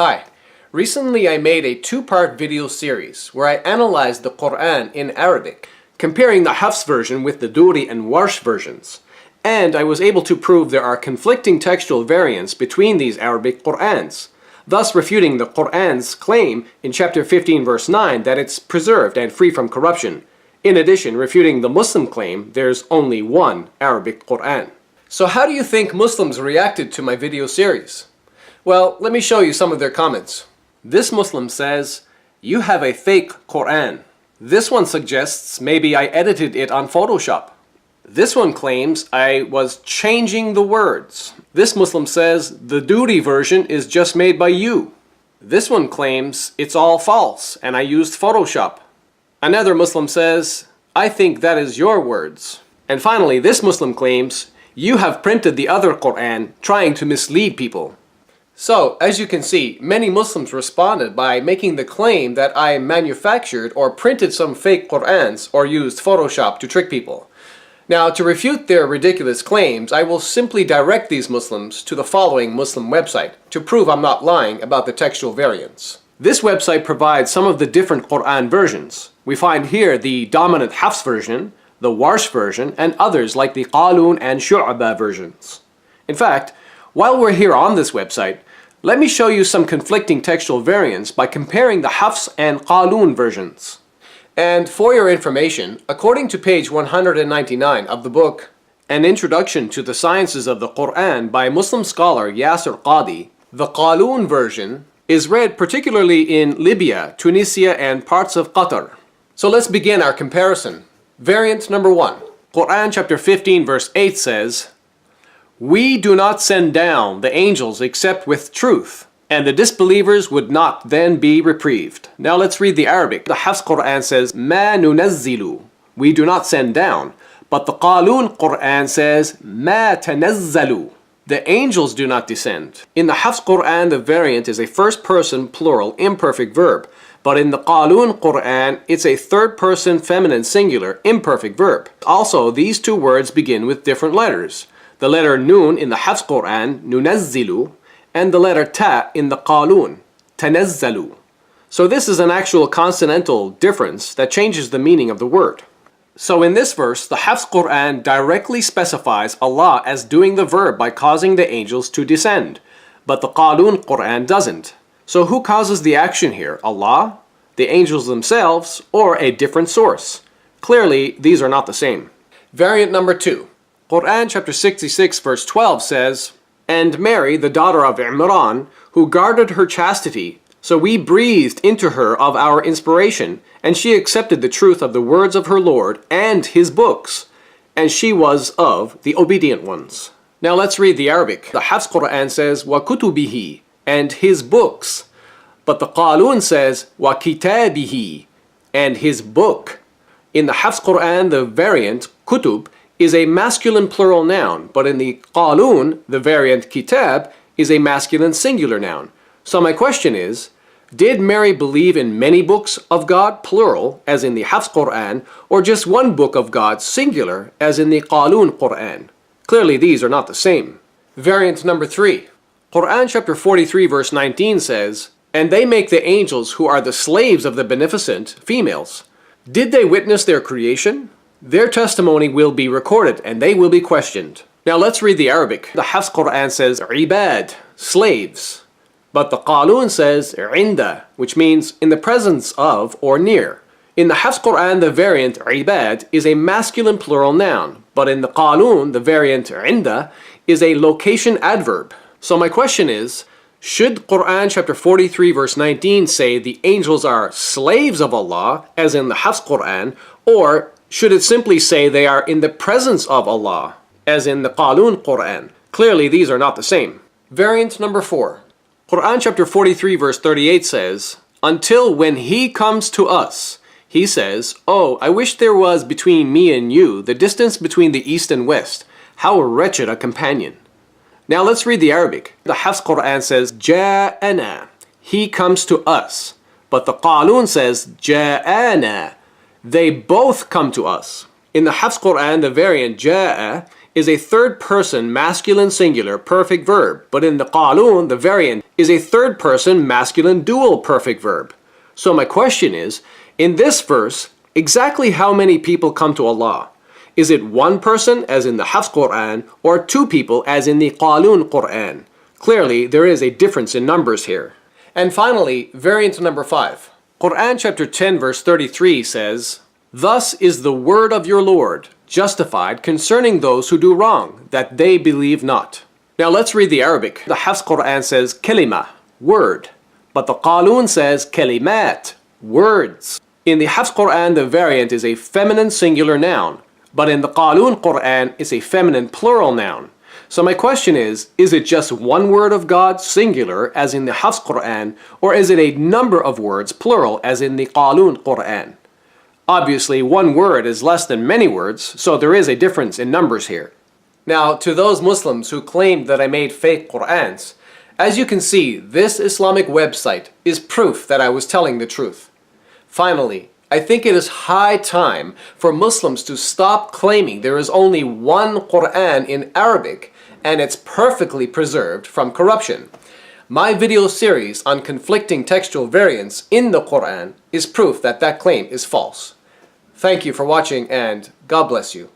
Hi. Recently I made a two-part video series where I analyzed the Qur'an in Arabic, comparing the Hafs version with the Duri and Warsh versions. And I was able to prove there are conflicting textual variants between these Arabic Qur'ans, thus refuting the Qur'an's claim in chapter 15 verse 9 that it's preserved and free from corruption. In addition, refuting the Muslim claim there's only one Arabic Qur'an. So how do you think Muslims reacted to my video series? Well, let me show you some of their comments. This Muslim says, "You have a fake Qur'an." This one suggests maybe I edited it on Photoshop. This one claims I was changing the words. This Muslim says the Duri version is just made by you. This one claims it's all false and I used Photoshop. Another Muslim says, "I think that is your words." And finally, this Muslim claims, "You have printed the other Qur'an trying to mislead people." So, as you can see, many Muslims responded by making the claim that I manufactured or printed some fake Qur'ans or used Photoshop to trick people. Now, to refute their ridiculous claims, I will simply direct these Muslims to the following Muslim website to prove I'm not lying about the textual variants. This website provides some of the different Qur'an versions. We find here the dominant Hafs version, the Warsh version, and others like the Qalun and Shu'ba versions. In fact, while we're here on this website, let me show you some conflicting textual variants by comparing the Hafs and Qalun versions. And for your information, according to page 199 of the book, An Introduction to the Sciences of the Qur'an by Muslim scholar Yasir Qadi, the Qalun version is read particularly in Libya, Tunisia, and parts of Qatar. So let's begin our comparison. Variant number 1. Qur'an chapter 15 verse 8 says, "We do not send down the angels except with truth, and the disbelievers would not then be reprieved." Now let's read the Arabic. The Hafs Qur'an says, "Ma nunazzilu." We do not send down. But the Qalun Qur'an says, "Ma tanazzalu." The angels do not descend. In the Hafs Qur'an, the variant is a first-person plural imperfect verb. But in the Qalun Qur'an, it's a third-person feminine singular imperfect verb. Also, these two words begin with different letters. The letter Nun in the Hafs Qur'an, nunazzilu, and the letter Ta in the Qalun, tanazzalu. So this is an actual consonantal difference that changes the meaning of the word. So in this verse, the Hafs Qur'an directly specifies Allah as doing the verb by causing the angels to descend, but the Qalun Qur'an doesn't. So who causes the action here, Allah, the angels themselves, or a different source? Clearly, these are not the same. Variant number 2. Qur'an chapter 66 verse 12 says, "And Mary, the daughter of Imran, who guarded her chastity, so we breathed into her of our inspiration, and she accepted the truth of the words of her Lord and his books, and she was of the obedient ones." Now let's read the Arabic. The Hafs Qur'an says, "Wa kutubihi," and his books. But the Qalun says, "Wa kitabihi," and his book. In the Hafs Qur'an, the variant, kutub, is a masculine plural noun, but in the Qalun, the variant kitab is a masculine singular noun. So my question is, did Mary believe in many books of God, plural, as in the Hafs Qur'an, or just one book of God, singular, as in the Qalun Qur'an? Clearly these are not the same. Variant number 3. Qur'an chapter 43 verse 19 says, "And they make the angels who are the slaves of the beneficent, females. Did they witness their creation? Their testimony will be recorded and they will be questioned." Now let's read the Arabic. The Hafs Qur'an says ibad, slaves. But the Qalun says inda, which means in the presence of or near. In the Hafs Qur'an, the variant ibad is a masculine plural noun, but in the Qalun, the variant inda is a location adverb. So my question is, should Qur'an chapter 43 verse 19 say the angels are slaves of Allah, as in the Hafs Qur'an, or should it simply say they are in the presence of Allah, as in the Qalun Qur'an? Clearly these are not the same. Variant number 4. Qur'an chapter 43 verse 38 says, "Until when he comes to us, he says, 'Oh, I wish there was between me and you the distance between the east and west. How wretched a companion.'" Now let's read the Arabic. The Hafs Qur'an says, "Ja'ana," he comes to us. But the Qalun says, "Ja'ana," they both come to us. In the Hafs Qur'an, the variant ja'a is a third person masculine singular perfect verb, but in the Qalun, the variant, is a third person masculine dual perfect verb. So my question is, in this verse, exactly how many people come to Allah? Is it one person, as in the Hafs Qur'an, or two people, as in the Qalun Qur'an? Clearly, there is a difference in numbers here. And finally, variant number 5. Qur'an chapter 10 verse 33 says, "Thus is the word of your Lord, justified concerning those who do wrong, that they believe not." Now let's read the Arabic. The Hafs Qur'an says kalima, word, but the Qalun says kalimat, words. In the Hafs Qur'an, the variant is a feminine singular noun, but in the Qalun Qur'an, it's a feminine plural noun. So my question is it just one word of God, singular, as in the Hafs Qur'an, or is it a number of words, plural, as in the Qalun Qur'an? Obviously, one word is less than many words, so there is a difference in numbers here. Now, to those Muslims who claimed that I made fake Qur'ans, as you can see, this Islamic website is proof that I was telling the truth. Finally, I think it is high time for Muslims to stop claiming there is only one Qur'an in Arabic and it's perfectly preserved from corruption. My video series on conflicting textual variants in the Qur'an is proof that that claim is false. Thank you for watching and God bless you.